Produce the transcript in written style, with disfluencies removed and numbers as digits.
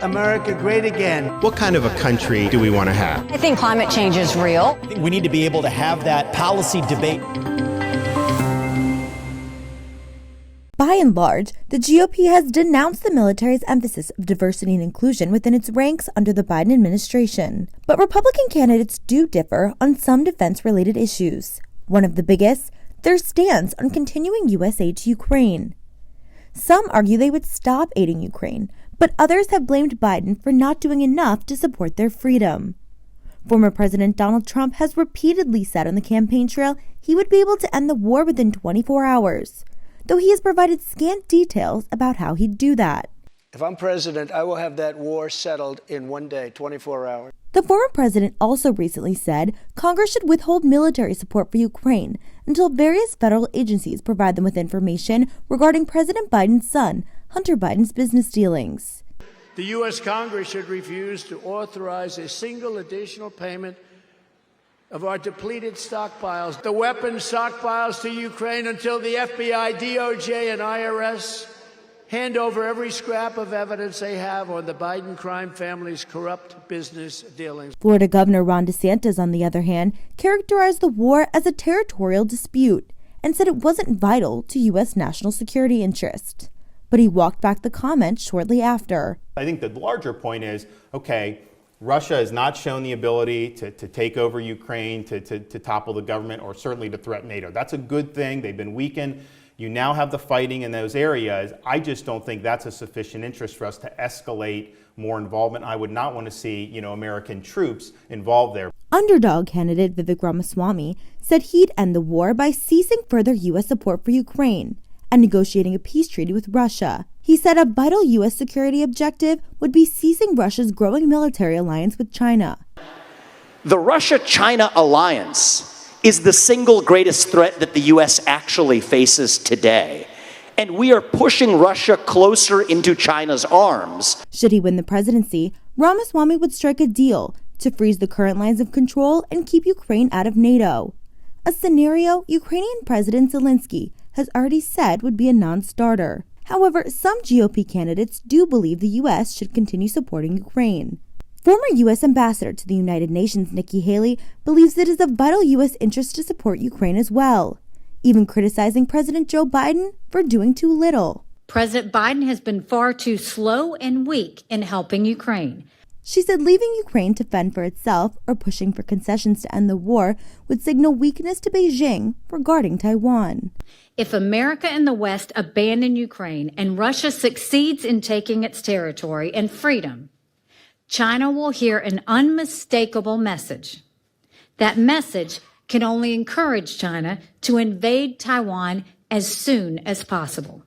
America great again. What kind of a country do we want to have? I think climate change is real. I think we need to be able to have that policy debate. By and large, the GOP has denounced the military's emphasis of diversity and inclusion within its ranks under the Biden administration. But Republican candidates do differ on some defense-related issues. One of the biggest, their stance on continuing U.S. aid to Ukraine. Some argue they would stop aiding Ukraine, but others have blamed Biden for not doing enough to support their freedom. Former President Donald Trump has repeatedly said on the campaign trail he would be able to end the war within 24 hours, though he has provided scant details about how he'd do that. If I'm president, I will have that war settled in one day, 24 hours. The former president also recently said Congress should withhold military support for Ukraine until various federal agencies provide them with information regarding President Biden's son, Hunter Biden's business dealings. The U.S. Congress should refuse to authorize a single additional payment of our depleted stockpiles, the weapons stockpiles to Ukraine, until the FBI, DOJ, and IRS hand over every scrap of evidence they have on the Biden crime family's corrupt business dealings. Florida Governor Ron DeSantis, on the other hand, characterized the war as a territorial dispute and said it wasn't vital to U.S. national security interest. But he walked back the comment shortly after. I think the larger point is, okay, Russia has not shown the ability to take over Ukraine, to topple the government, or certainly to threaten NATO. That's a good thing. They've been weakened. You now have the fighting in those areas. I just don't think that's a sufficient interest for us to escalate more involvement. I would not want to see, American troops involved there. Underdog candidate Vivek Ramaswamy said he'd end the war by ceasing further U.S. support for Ukraine and negotiating a peace treaty with Russia. He said a vital U.S. security objective would be ceasing Russia's growing military alliance with China. The Russia-China alliance is the single greatest threat that the U.S. actually faces today. And we are pushing Russia closer into China's arms. Should he win the presidency, Ramaswamy would strike a deal to freeze the current lines of control and keep Ukraine out of NATO. A scenario Ukrainian President Zelensky has already said would be a non-starter. However, some GOP candidates do believe the U.S. should continue supporting Ukraine. Former U.S. Ambassador to the United Nations Nikki Haley believes it is of vital U.S. interest to support Ukraine as well, even criticizing President Joe Biden for doing too little. President Biden has been far too slow and weak in helping Ukraine. She said leaving Ukraine to fend for itself or pushing for concessions to end the war would signal weakness to Beijing regarding Taiwan. If America and the West abandon Ukraine and Russia succeeds in taking its territory and freedom, China will hear an unmistakable message. That message can only encourage China to invade Taiwan as soon as possible.